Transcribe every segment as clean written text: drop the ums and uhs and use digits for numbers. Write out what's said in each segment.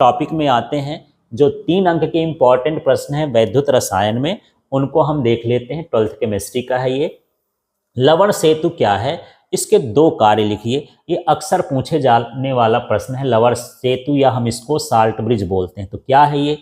Topic में आते हैं। जो 3 अंक के इंपॉर्टेंट प्रश्न हैं वैद्युत रसायन में, उनको हम देख लेते हैं। 12th केमिस्ट्री का है ये। लवण सेतु क्या है, इसके 2 कार्य लिखिए। ये अक्सर पूछे जाने वाला प्रश्न है। लवण सेतु या हम इसको साल्ट ब्रिज बोलते हैं। तो क्या है ये?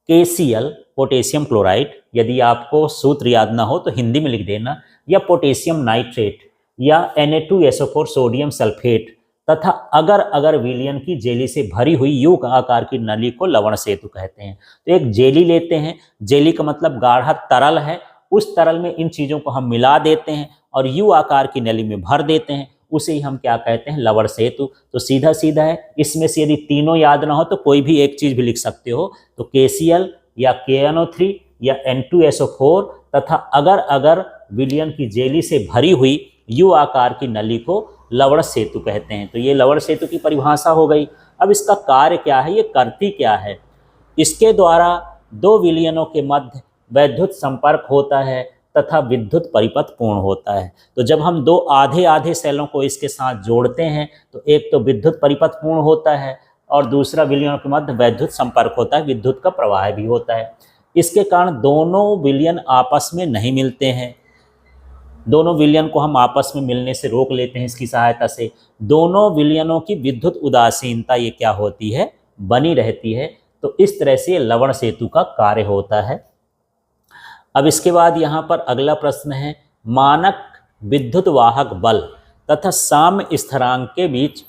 KCl पोटेशियम क्लोराइड, यदि आपको सूत्र याद ना हो तो हिंदी में लिख देना, या पोटेशियम नाइट्रेट, या Na2SO4 सोडियम सल्फेट तथा अगर अगर विलयन की जेली से भरी हुई यू आकार की नली को लवण सेतु कहते हैं। तो एक जेली लेते हैं, जेली का मतलब गाढ़ा तरल है, उस तरल में इन चीज़ों को हम मिला देते हैं और यू आकार की नली में भर देते हैं, उसे ही हम क्या कहते हैं? लवण सेतु। तो सीधा सीधा है। इसमें से यदि तीनों याद ना हो तो कोई भी एक चीज़ भी लिख सकते हो। तो KCl या KNO3 या N2SO4 तथा अगर अगर विलयन की जेली से भरी हुई यू आकार की नली को लवण सेतु कहते हैं। तो ये लवण सेतु की परिभाषा हो गई। अब इसका कार्य क्या है, ये करती क्या है? इसके द्वारा 2 विलयनों के मध्य वैद्युत संपर्क होता है तथा विद्युत परिपथ पूर्ण होता है। तो जब हम 2 आधे आधे सेलों को इसके साथ जोड़ते हैं तो एक तो विद्युत परिपथ पूर्ण होता है और दूसरा विलयनों के मध्य वैद्युत संपर्क होता है, विद्युत का प्रवाह भी होता है। इसके कारण दोनों विलयन आपस में नहीं मिलते हैं। दोनों विलयन को हम आपस में मिलने से रोक लेते हैं इसकी सहायता से। दोनों विलयनों की विद्युत उदासीनता ये क्या होती है? बनी रहती है। तो इस तरह से लवण सेतु का कार्य होता है। अब इसके बाद यहाँ पर अगला प्रश्न है, मानक विद्युत वाहक बल तथा साम्य स्थिरांक के बीच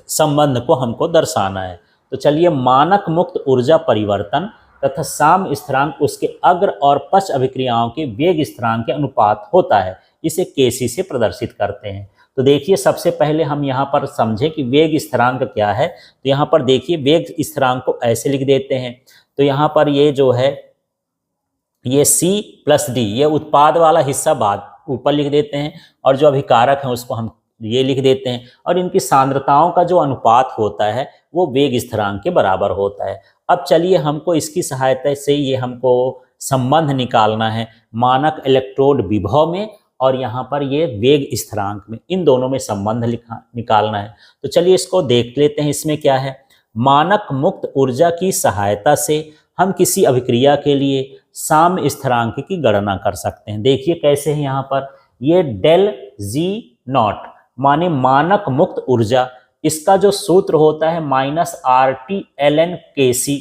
संबंध को हमको दर्शाना है। तो चलिए, मानक मुक्त ऊर्जा परिवर्तन तथा साम्य स्थिरांक उसके अग्र और पश्च अभिक्रियाओं के वेग स्थिरांक के अनुपात होता है। इसे Kc से प्रदर्शित करते हैं। तो देखिए, सबसे पहले हम यहाँ पर समझें कि वेग स्थिरांक क्या है। तो यहाँ पर देखिए, वेग स्थिरांक को ऐसे लिख देते हैं। तो यहाँ पर ये जो है, ये C + D, ये उत्पाद वाला हिस्सा बाद ऊपर लिख देते हैं और जो अभिकारक है उसको हम ये लिख देते हैं। और इनकी सांद्रताओं का जो अनुपात होता है वो वेग स्थिरांक के बराबर होता है। अब चलिए, हमको इसकी सहायता से ये हमको संबंध निकालना है मानक इलेक्ट्रोड विभव में और यहाँ पर ये वेग स्थिरांक में, इन दोनों में संबंध निकालना है। तो चलिए इसको देख लेते हैं। इसमें क्या है? मानक मुक्त ऊर्जा की सहायता से हम किसी अभिक्रिया के लिए साम्य स्थिरांक की गणना कर सकते हैं। देखिए कैसे है यहाँ पर, ये ΔG0 माने मानक मुक्त ऊर्जा, इसका जो सूत्र होता है -RT ln Kc।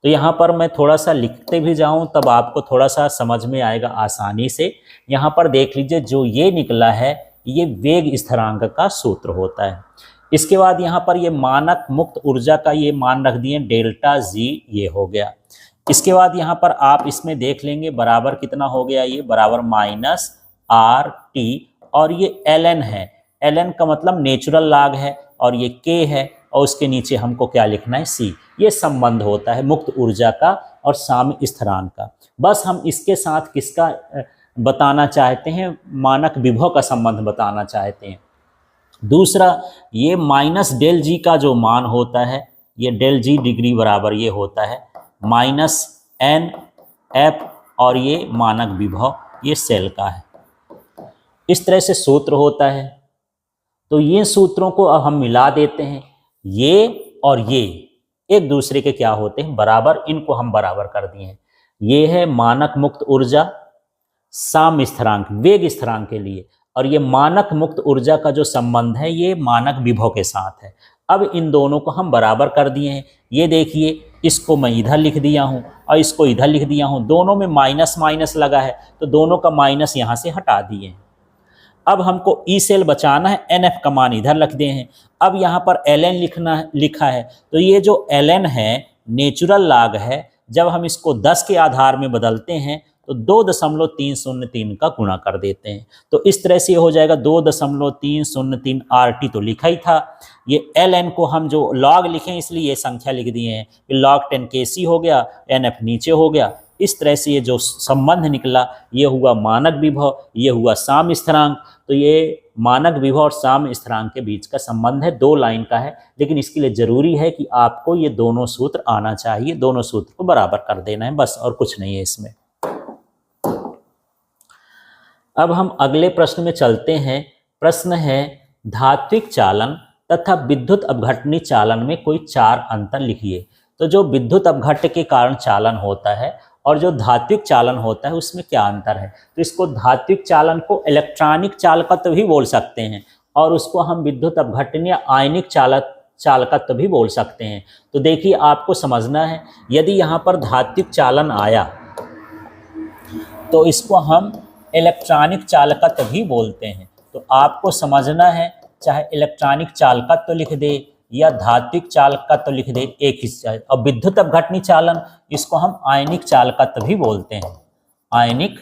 तो यहाँ पर मैं थोड़ा सा लिखते भी जाऊँ तब आपको थोड़ा सा समझ में आएगा आसानी से। यहाँ पर देख लीजिए, जो ये निकला है ये वेग स्थिरांक का सूत्र होता है। इसके बाद यहाँ पर ये मानक मुक्त ऊर्जा का ये मान रख दिए ΔG, ये हो गया। इसके बाद यहाँ पर आप इसमें देख लेंगे बराबर कितना हो गया, ये बराबर -RT और ये ln है। ln का मतलब नेचुरल लॉग है और ये K है और उसके नीचे हमको क्या लिखना है? C। ये संबंध होता है मुक्त ऊर्जा का और साम्य स्थिरांक का। बस हम इसके साथ किसका बताना चाहते हैं? मानक विभव का संबंध बताना चाहते हैं। दूसरा, ये -ΔG का जो मान होता है, ये ΔG डिग्री बराबर ये होता है -NF और ये मानक विभव ये सेल का है। इस तरह से सूत्र होता है। तो ये सूत्रों को अब हम मिला देते हैं। ये और ये एक दूसरे के क्या होते हैं? बराबर। इनको हम बराबर कर दिए हैं। ये है मानक मुक्त ऊर्जा साम्य स्थिरांक वेग स्थिरांक के लिए, और ये मानक मुक्त ऊर्जा का जो संबंध है ये मानक विभव के साथ है। अब इन दोनों को हम बराबर कर दिए हैं। ये देखिए, इसको मैं इधर लिख दिया हूँ और इसको इधर लिख दिया हूँ। दोनों में माइनस माइनस लगा है तो दोनों का माइनस यहाँ से हटा दिए हैं। अब हमको ई सेल बचाना है, NF का मान इधर रख दिए हैं। अब यहाँ पर ln लिखा है, तो ये जो ln है नेचुरल लॉग है। जब हम इसको 10 के आधार में बदलते हैं तो 2.303 का गुणा कर देते हैं। तो इस तरह से हो जाएगा 2.303 RT तो लिखा ही था। ये ln को हम जो log लिखें इसलिए ये संख्या लिख दिए हैं। log 10 Kc हो गया, NF नीचे हो गया। इस तरह से ये जो संबंध निकला ये हुआ मानक विभव, ये हुआ साम्य स्थिरांक। तो ये मानक विभव और साम्य स्थिरांक के बीच का संबंध है, 2 लाइन का है। लेकिन इसके लिए जरूरी है कि आपको ये दोनों सूत्र आना चाहिए। दोनों सूत्र को बराबर कर देना है बस, और कुछ नहीं है इसमें। अब हम अगले प्रश्न में चलते हैं। प्रश्न है धात्विक चालन तथा विद्युत अपघटनी चालन में कोई 4 अंतर लिखिए। तो जो विद्युत अपघट्य के कारण चालन होता है और जो धात्विक चालन होता है उसमें क्या अंतर है। तो इसको धात्विक चालन को इलेक्ट्रॉनिक चालकत्व भी बोल सकते हैं और उसको हम विद्युत अपघटन या आयनिक चालकत्व भी बोल सकते हैं। तो देखिए आपको समझना है, यदि यहाँ पर धात्विक चालन आया तो इसको हम इलेक्ट्रॉनिक चालकत्व भी बोलते हैं। तो आपको समझना है, चाहे इलेक्ट्रॉनिक चालकत्व लिख दे या धात्विक चालकत्व लिख दे, एक ही चीज। और विद्युत अपघटनी चालन, इसको हम आयनिक चालकत्व भी बोलते हैं, आयनिक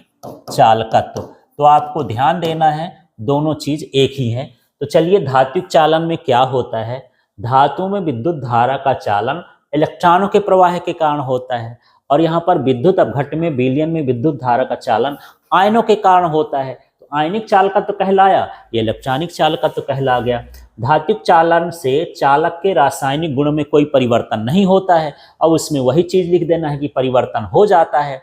चालकत्व। तो आपको ध्यान देना है, दोनों चीज एक ही है। तो चलिए, धात्विक चालन में क्या होता है। धातु में विद्युत धारा का चालन इलेक्ट्रॉनों के प्रवाह के कारण होता है और यहाँ पर विद्युत अपघट्य में विलयन में विद्युत धारा का चालन आयनों के कारण होता है। तो आयनिक चालकत्व कहलाया, ये इलेक्ट्रॉनिक चालकत्व कहला गया। धात्विक चालन से चालक के रासायनिक गुण में कोई परिवर्तन नहीं होता है और उसमें वही चीज लिख देना है कि परिवर्तन हो जाता है।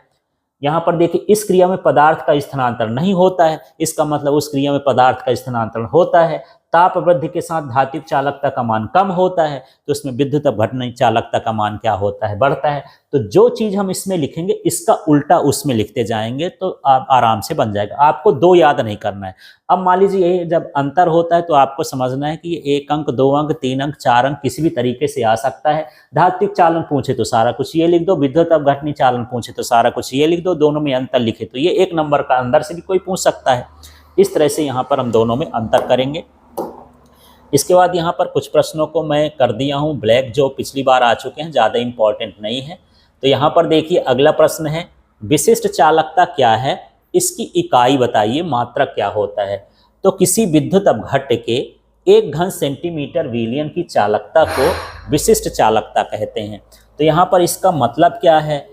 यहाँ पर देखिए, इस क्रिया में पदार्थ का स्थानांतरण नहीं होता है, इसका मतलब उस क्रिया में पदार्थ का स्थानांतरण होता है। ताप वृद्धि के साथ धात्विक चालकता का मान कम होता है, तो उसमें विद्युत अपघटन चालकता का मान क्या होता है, बढ़ता है। तो जो चीज हम इसमें लिखेंगे इसका उल्टा उसमें लिखते जाएंगे तो आप आराम से बन जाएगा। आपको 2 याद नहीं करना है। अब मान लीजिए ये जब अंतर होता है तो आपको समझना है कि ये 1 अंक, 2 अंक, 3 अंक, 4 अंक किसी भी तरीके से आ सकता है। धात्विक चालन पूछे तो सारा कुछ ये लिख दो, विद्युत अपघटनी चालन पूछे तो सारा कुछ ये लिख दो, दोनों में अंतर लिखे तो ये 1 नंबर का अंदर से भी कोई पूछ सकता है। इस तरह से यहाँ पर हम दोनों में अंतर करेंगे। इसके बाद यहाँ पर कुछ प्रश्नों को मैं कर दिया हूँ ब्लैक, जो पिछली बार आ चुके हैं, ज़्यादा इंपॉर्टेंट नहीं है। तो यहाँ पर देखिए, अगला प्रश्न है, विशिष्ट चालकता क्या है, इसकी इकाई बताइए, मात्रक क्या होता है। तो किसी विद्युत अपघट्य के 1 घन सेंटीमीटर विलयन की चालकता को विशिष्ट चालकता कहते हैं। तो यहाँ पर इसका मतलब क्या है,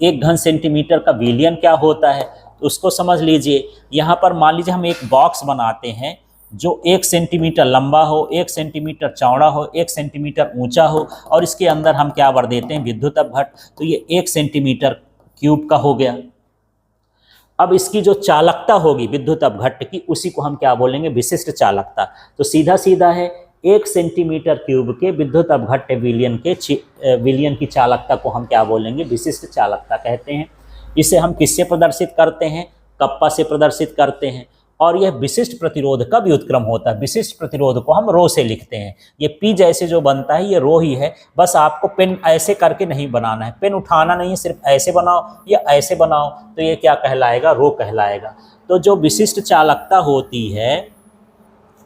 1 घन सेंटीमीटर का विलयन क्या होता है, तो उसको समझ लीजिए। यहाँ पर मान लीजिए हम एक बॉक्स बनाते हैं जो 1 सेंटीमीटर लंबा हो, 1 सेंटीमीटर चौड़ा हो, 1 सेंटीमीटर ऊंचा हो और इसके अंदर हम क्या भर देते हैं, विद्युत अपघट्य। तो ये 1 सेंटीमीटर क्यूब का हो गया। अब इसकी जो चालकता होगी विद्युत अपघट्य की, उसी को हम क्या बोलेंगे, विशिष्ट चालकता। तो सीधा सीधा है, 1 सेंटीमीटर क्यूब के विद्युत अपघट्य विलयन की चालकता को हम क्या बोलेंगे, विशिष्ट चालकता कहते हैं। इसे हम किससे प्रदर्शित करते हैं, कप्पा से प्रदर्शित करते हैं। और यह विशिष्ट प्रतिरोध का व्युत्क्रम होता है। विशिष्ट प्रतिरोध को हम रो से लिखते हैं। ये पी जैसे जो बनता है ये रो ही है, बस आपको पेन ऐसे करके नहीं बनाना है, पेन उठाना नहीं है, सिर्फ ऐसे बनाओ या ऐसे बनाओ तो ये क्या कहलाएगा, रो कहलाएगा। तो जो विशिष्ट चालकता होती है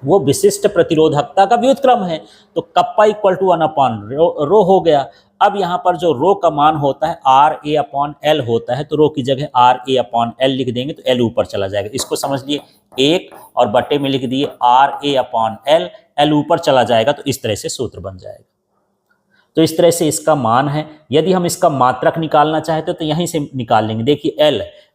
वो विशिष्ट प्रतिरोधकता का व्युत्क्रम है। तो कप्पा इक्वल टू 1/रो रो हो गया। अब यहाँ पर जो रो का मान होता है RA/L होता है, तो रो की जगह RA/L लिख देंगे तो L ऊपर चला जाएगा। इसको समझ लिए, 1 और बटे में लिख दिए RA/L, L ऊपर चला जाएगा तो इस तरह से सूत्र बन जाएगा। तो इस तरह से इसका मान है। यदि हम इसका मात्रक निकालना चाहते तो यहीं से निकाल लेंगे। देखिए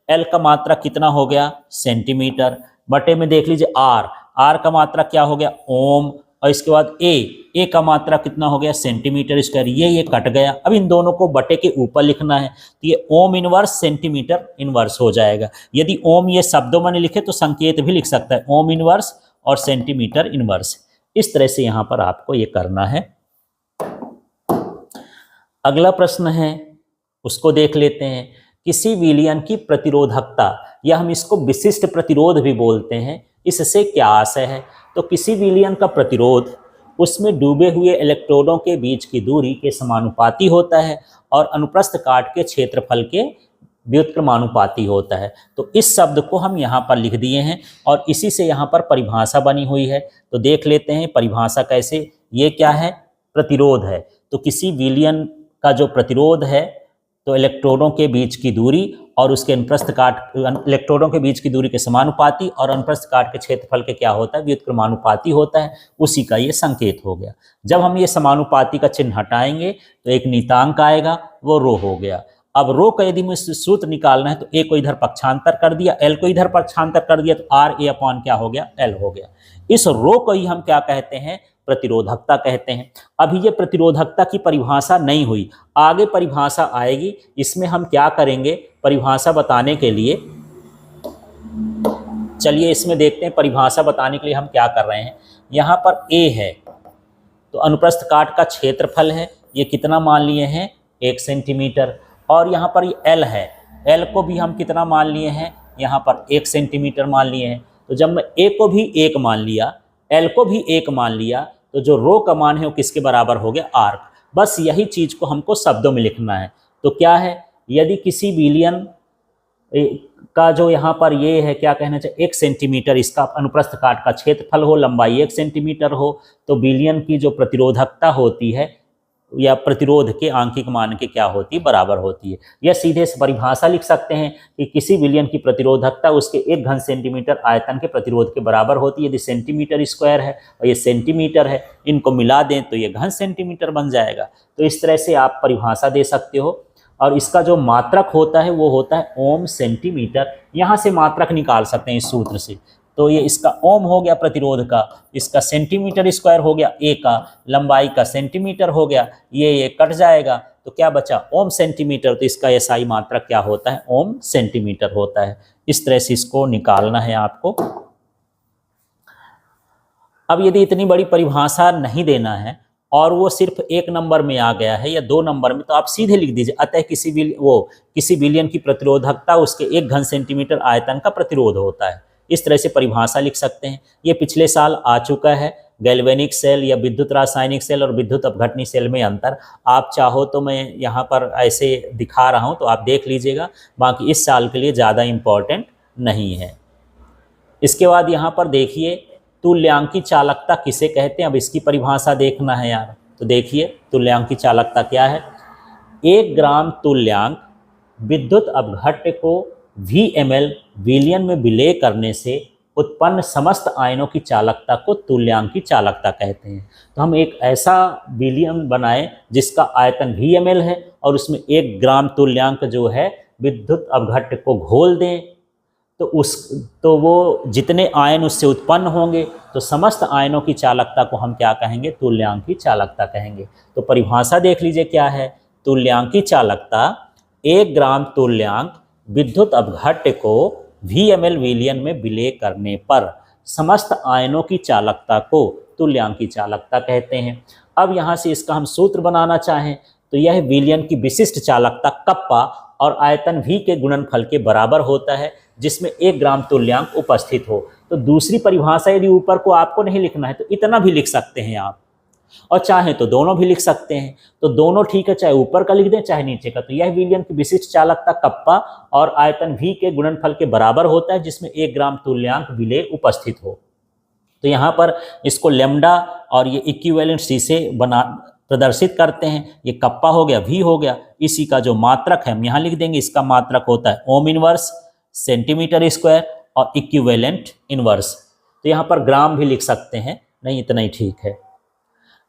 L का मात्रक कितना हो गया, सेंटीमीटर, बटे में देख लीजिए R का मात्रक क्या हो गया, ओम, और इसके बाद A का मात्रा कितना हो गया, सेंटीमीटर स्क्वायर। ये कट गया। अब इन दोनों को बटे के ऊपर लिखना है तो ये ओम इनवर्स सेंटीमीटर इनवर्स हो जाएगा। यदि ओम ये शब्दों में लिखे तो संकेत भी लिख सकता है, ओम इनवर्स और सेंटीमीटर इनवर्स। इस तरह से यहाँ पर आपको ये करना है। अगला प्रश्न है, उसको देख लेते हैं। किसी विलयन की प्रतिरोधकता, या हम इसको विशिष्ट प्रतिरोध भी बोलते हैं, इससे क्या आशय है। तो किसी विलयन का प्रतिरोध उसमें डूबे हुए इलेक्ट्रोडों के बीच की दूरी के समानुपाती होता है और अनुप्रस्थ काट के क्षेत्रफल के व्युत्क्रमानुपाती होता है। तो इस शब्द को हम यहाँ पर लिख दिए हैं और इसी से यहाँ पर परिभाषा बनी हुई है। तो देख लेते हैं परिभाषा कैसे। ये क्या है, प्रतिरोध है। तो किसी विलयन का जो प्रतिरोध है तो इलेक्ट्रोडों के बीच की दूरी और उसके अनुप्रस्थ काट, इलेक्ट्रोडों के बीच की दूरी के समानुपाती और अनुप्रस्थ काट के क्षेत्रफल के क्या होता है, व्युत्क्रमानुपाती होता है। उसी का ये संकेत हो गया। जब हम ये समानुपाती का चिन्ह हटाएंगे तो एक नियतांक आएगा, वो रो हो गया। अब रो का यदि मुझे सूत्र निकालना है तो ए को इधर पक्षांतर कर दिया, एल को इधर पक्षांतर कर दिया, तो RA/L क्या हो गया, एल हो गया। इस रो को ही हम क्या कहते हैं, प्रतिरोधकता कहते हैं। अभी ये प्रतिरोधकता की परिभाषा नहीं हुई, आगे परिभाषा आएगी। इसमें हम क्या करेंगे, परिभाषा बताने के लिए, चलिए इसमें देखते हैं परिभाषा बताने के लिए हम क्या कर रहे हैं। यहाँ पर ए है, तो अनुप्रस्थ काट का क्षेत्रफल है, ये कितना मान लिए हैं 1 सेंटीमीटर। और यहाँ पर ये एल है, एल को भी हम कितना मान लिए हैं, यहाँ पर 1 सेंटीमीटर मान लिए हैं। तो जब मैं ए को भी 1 मान लिया, एल को भी 1 मान लिया, तो जो रो का मान है वो किसके बराबर हो गया, आर्क। बस यही चीज़ को हमको शब्दों में लिखना है। तो क्या है, यदि किसी बिलियन का जो यहाँ पर ये है, क्या कहना चाहिए, 1 सेंटीमीटर इसका अनुप्रस्थ काट का क्षेत्रफल हो, लंबाई 1 सेंटीमीटर हो, तो बिलियन की जो प्रतिरोधकता होती है या प्रतिरोध के आंकिक मान के क्या होती है, बराबर होती है। या सीधे से परिभाषा लिख सकते हैं कि किसी बिलियन की प्रतिरोधकता उसके 1 घन सेंटीमीटर आयतन के प्रतिरोध के बराबर होती है। यदि सेंटीमीटर स्क्वायर है और ये सेंटीमीटर है, इनको मिला दें तो ये घन सेंटीमीटर बन जाएगा। तो इस तरह से आप परिभाषा दे सकते हो। और इसका जो मात्रक होता है वो होता है ओम सेंटीमीटर। यहाँ से मात्रक निकाल सकते हैं इस सूत्र से। तो ये इसका ओम हो गया प्रतिरोध का, इसका सेंटीमीटर स्क्वायर हो गया ए का, लंबाई का सेंटीमीटर हो गया, ये कट जाएगा तो क्या बचा, ओम सेंटीमीटर। तो इसका एसआई मात्रक क्या होता है, ओम सेंटीमीटर होता है। इस तरह से इसको निकालना है आपको। अब यदि इतनी बड़ी परिभाषा नहीं देना है और वो सिर्फ 1 नंबर में आ गया है या 2 नंबर में, तो आप सीधे लिख दीजिए, अतः किसी बिलियन की प्रतिरोधकता उसके 1 घन सेंटीमीटर आयतन का प्रतिरोध होता है। इस तरह से परिभाषा लिख सकते हैं। ये पिछले साल आ चुका है, गैल्वेनिक सेल या विद्युत रासायनिक सेल और विद्युत अपघटनी सेल में अंतर। आप चाहो तो मैं यहाँ पर ऐसे दिखा रहा हूँ तो आप देख लीजिएगा, बाकी इस साल के लिए ज़्यादा इम्पॉर्टेंट नहीं है। इसके बाद यहाँ पर देखिए, तुल्यांकी चालकता किसे कहते हैं। अब इसकी परिभाषा देखना है यार। तो देखिए तुल्यांकी चालकता क्या है, 1 ग्राम तुल्यांक विद्युत अपघट्य को VmL विलियन में विलय करने से उत्पन्न समस्त आयनों की चालकता को तुल्यांकी चालकता कहते हैं। तो हम एक ऐसा विलियन बनाएं जिसका आयतन VmL है और उसमें 1 ग्राम तुल्यांक जो है विद्युत अपघट्य को घोल दें, तो वो जितने आयन उससे उत्पन्न होंगे तो समस्त आयनों की चालकता को हम क्या कहेंगे, तुल्यांकी चालकता कहेंगे। तो परिभाषा देख लीजिए क्या है, तुल्यांकी चालकता 1 ग्राम तुल्यांक विद्युत अपघट्य को VmL विलियन में विलय करने पर समस्त आयनों की चालकता को तुल्यांकी चालकता कहते हैं। अब यहाँ से इसका हम सूत्र बनाना चाहें तो यह विलियन की विशिष्ट चालकता कप्पा और आयतन V के गुणनफल के बराबर होता है, जिसमें 1 ग्राम तुल्यांक उपस्थित हो। तो दूसरी परिभाषा यदि ऊपर को आपको नहीं लिखना है तो इतना भी लिख सकते हैं आप, और चाहे तो दोनों भी लिख सकते हैं। तो दोनों ठीक है, चाहे ऊपर का लिख दें चाहे नीचे का। तो यह विलियन की विशिष्ट चालकता कप्पा और आयतन V के गुणनफल के बराबर होता है, जिसमें 1 ग्राम तुल्यांक विलेय उपस्थित हो। तो यहाँ पर इसको लेमडा और ये इक्विवेलेंट C से प्रदर्शित करते हैं। ये कप्पा हो गया, V हो गया, इसी का जो मात्रक है हम यहाँ लिख देंगे। इसका मात्रक होता है ओम इनवर्स सेंटीमीटर स्क्वायर और इक्विवेलेंट इनवर्स। तो यहाँ पर ग्राम भी लिख सकते हैं, नहीं इतना ही ठीक है।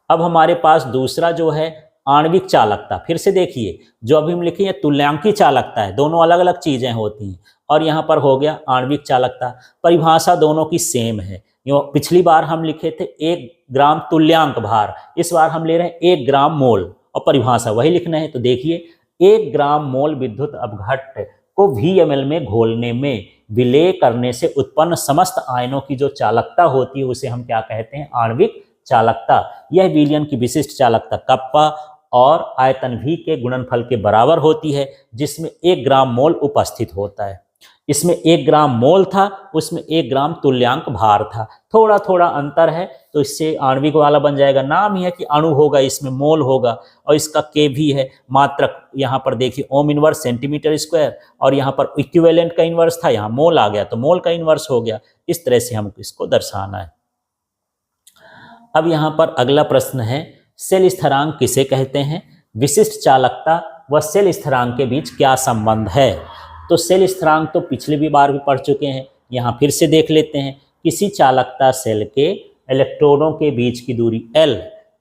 अब हमारे पास दूसरा जो है आणविक चालकता। फिर से देखिए, जो अभी हम लिखे हैं तुल्यांकी चालकता है, दोनों अलग अलग चीज़ें होती हैं। और यहाँ पर हो गया आणविक चालकता। परिभाषा दोनों की सेम है। पिछली बार हम लिखे थे 1 ग्राम तुल्यांक भार, इस बार हम ले रहे हैं 1 ग्राम मोल और परिभाषा वही लिखना है। तो देखिए 1 ग्राम मोल विद्युत अपघट्य को VmL में घोलने में विलय करने से उत्पन्न समस्त आयनों की जो चालकता होती है उसे हम क्या कहते हैं, आणविक चालकता। यह विलियन की विशिष्ट चालकता कप्पा और आयतन V के गुणनफल के बराबर होती है, जिसमें 1 ग्राम मोल उपस्थित होता है। इसमें 1 ग्राम मोल था, उसमें 1 ग्राम तुल्यांक भार था। थोड़ा थोड़ा अंतर है, तो इससे आणविक वाला बन जाएगा। नाम ही है कि अणु होगा, इसमें मोल होगा। और इसका kV है मात्रक। यहाँ पर देखिए ओम इनवर्स सेंटीमीटर स्क्वायर, और यहाँ पर इक्विवेलेंट का इनवर्स था, यहाँ मोल आ गया तो मोल का इनवर्स हो गया। इस तरह से हमको इसको दर्शाना है। अब यहाँ पर अगला प्रश्न है, सेल स्थिरांक किसे कहते हैं, विशिष्ट चालकता व सेल स्थिरांक के बीच क्या संबंध है। तो सेल स्थिरांक तो पिछले भी बार भी पढ़ चुके हैं, यहाँ फिर से देख लेते हैं। किसी चालकता सेल के इलेक्ट्रोडों के बीच की दूरी L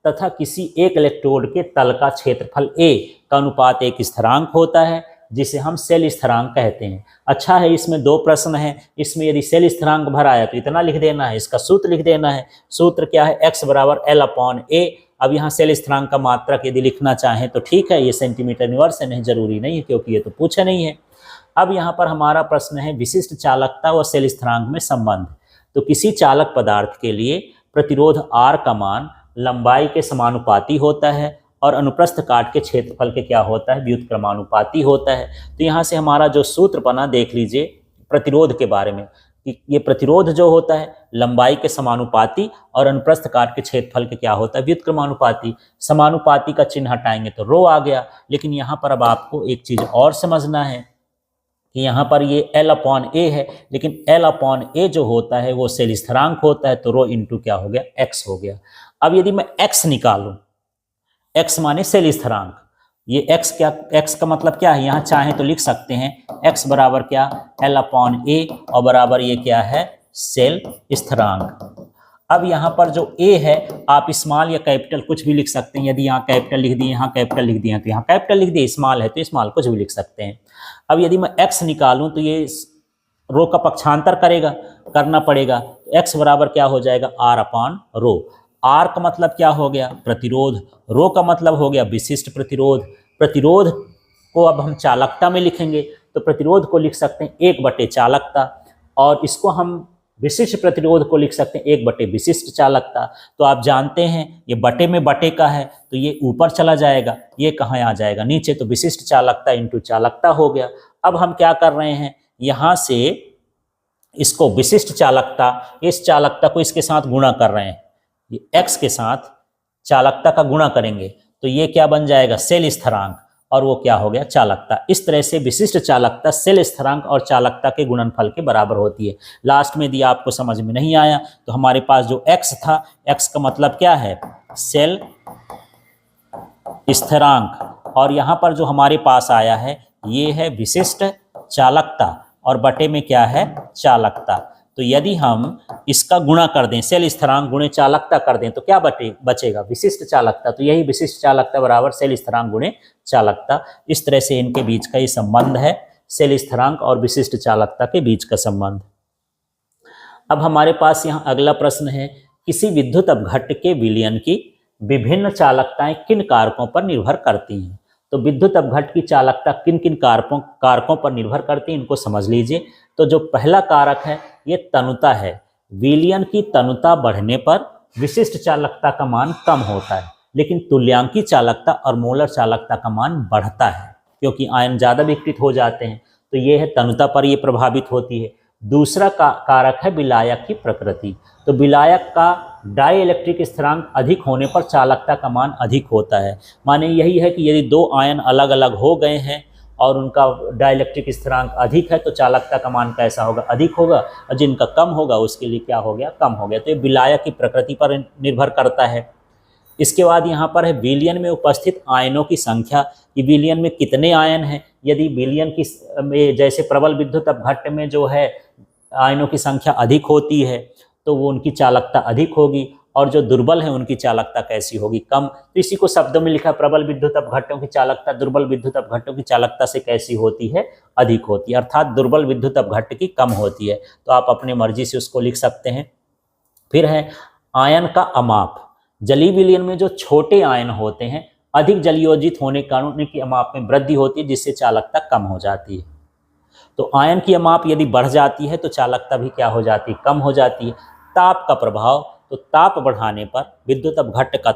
तथा किसी एक इलेक्ट्रोड के तल का क्षेत्रफल A का अनुपात एक स्थिरांक होता है, जिसे हम सेल स्थिरांक कहते हैं। अच्छा है, इसमें 2 प्रश्न हैं। इसमें यदि सेल स्थिरांक भर आया तो इतना लिख देना है, इसका सूत्र लिख देना है। सूत्र क्या है, x बराबर L/A। अब यहाँ सेल स्थिरांक का मात्रक यदि लिखना चाहें तो ठीक है, ये सेंटीमीटर इनवर्स है, नहीं जरूरी नहीं है क्योंकि ये तो पूछा नहीं है। अब यहाँ पर हमारा प्रश्न है विशिष्ट चालकता व सेल स्थिरांक में संबंध। तो किसी चालक पदार्थ के लिए प्रतिरोध R का मान लंबाई के समानुपाती होता है और अनुप्रस्थ काट के क्षेत्रफल के क्या होता है, व्युत्क्रमानुपाती होता है। तो यहाँ से हमारा जो सूत्र बना, देख लीजिए प्रतिरोध के बारे में कि ये प्रतिरोध जो होता है लंबाई के समानुपाती और अनुप्रस्थ काट के क्षेत्रफल के क्या होता है, व्युत्क्रमानुपाती। समानुपाती का चिन्ह हटाएंगे तो रो आ गया। लेकिन यहाँ पर अब आपको एक चीज और समझना है कि यहाँ पर ये L/A है, लेकिन L/A जो होता है वो सेल स्थिरांक होता है, तो रो इंटू क्या हो गया, x हो गया। अब यदि मैं x निकालूं, x माने सेल स्थिरांक, ये x क्या, x का मतलब क्या है, यहाँ चाहे तो लिख सकते हैं x बराबर क्या, L/A और बराबर ये क्या है, सेल स्थिरांक। अब यहाँ पर जो a है आप स्मॉल या कैपिटल कुछ भी लिख सकते हैं। यदि यहाँ कैपिटल लिख दिए, यहाँ कैपिटल लिख दिए, तो यहाँ कैपिटल लिख दिए, स्मॉल है तो स्मॉल कुछ भी लिख सकते हैं। अब यदि मैं x निकालूं तो ये रो का पक्षांतर करना पड़ेगा। x बराबर क्या हो जाएगा, R/रो। R का मतलब क्या हो गया, प्रतिरोध। रो का मतलब हो गया विशिष्ट प्रतिरोध। प्रतिरोध को अब हम चालकता में लिखेंगे तो प्रतिरोध को लिख सकते हैं 1/चालकता, और इसको हम विशिष्ट प्रतिरोध को लिख सकते हैं 1/विशिष्ट चालकता। तो आप जानते हैं ये बटे में बटे का है तो ये ऊपर चला जाएगा, ये कहाँ आ जाएगा, नीचे। तो विशिष्ट चालकता इंटू चालकता हो गया। अब हम क्या कर रहे हैं, यहाँ से इसको विशिष्ट चालकता, इस चालकता को इसके साथ गुणा कर रहे हैं, ये x के साथ चालकता का गुणा करेंगे तो ये क्या बन जाएगा, सेल स्थिरांक, और वो क्या हो गया, चालकता। इस तरह से विशिष्ट चालकता सेल स्थिरांक और चालकता के गुणनफल के बराबर होती है। लास्ट में यदि आपको समझ में नहीं आया तो हमारे पास जो x था, x का मतलब क्या है, सेल स्थिरांक, और यहाँ पर जो हमारे पास आया है ये है विशिष्ट चालकता, और बटे में क्या है, चालकता। तो यदि हम इसका गुणा कर दें, सेल स्थिरांक गुणे चालकता कर दें तो क्या बचेगा, विशिष्ट चालकता। तो यही विशिष्ट चालकता बराबर सेल स्थिरांक गुणे चालकता। इस तरह से इनके बीच का ये संबंध है, सेल स्थिरांक और विशिष्ट चालकता के बीच का संबंध। अब हमारे पास यहाँ अगला प्रश्न है, किसी विद्युत अपघट्य के विलयन की विभिन्न चालकताएं किन कारकों पर निर्भर करती हैं। तो विद्युत अपघट्य की चालकता किन किन कारकों पर निर्भर करती है, इनको समझ लीजिए। तो जो पहला कारक है ये तनुता है। विलयन की तनुता बढ़ने पर विशिष्ट चालकता का मान कम होता है, लेकिन तुल्यांकी चालकता और मोलर चालकता का मान बढ़ता है, क्योंकि आयन ज़्यादा विकृत हो जाते हैं। तो ये है तनुता पर ये प्रभावित होती है। दूसरा कारक है विलायक की प्रकृति। तो विलायक का डाइइलेक्ट्रिक स्थिरांक अधिक होने पर चालकता का मान अधिक होता है। माने यही है कि यदि दो आयन अलग अलग हो गए हैं और उनका डाइइलेक्ट्रिक स्थिरांक अधिक है तो चालकता का मान कैसा होगा, अधिक होगा, और जिनका कम होगा उसके लिए क्या हो गया, कम हो गया। तो ये विलायक की प्रकृति पर निर्भर करता है। इसके बाद यहाँ पर है विलयन में उपस्थित आयनों की संख्या, कि विलयन में कितने आयन हैं। यदि विलयन की में जैसे प्रबल विद्युत अपघट्य में जो है आयनों की संख्या अधिक होती है तो वो उनकी चालकता अधिक होगी, और जो दुर्बल है उनकी चालकता कैसी होगी, कम। तो इसी को शब्दों में लिखा, प्रबल विद्युत अपघट्यों की चालकता दुर्बल विद्युत अपघट्यों की चालकता से कैसी होती है, अधिक होती है, अर्थात दुर्बल विद्युत अपघट्य की कम होती है। तो आप अपनी मर्जी से उसको लिख सकते हैं। फिर है आयन का अमाप। जलीय विलयन में जो छोटे आयन होते हैं अधिक जलयोजित होने के कारण उनकी अमाप में वृद्धि होती है, जिससे चालकता कम हो जाती है। तो आयन की अमाप यदि बढ़ जाती है तो चालकता भी क्या हो जाती है, कम हो जाती है। ताप का प्रभाव, तो ताप बढ़ाने पर विद्युत अपघट्य का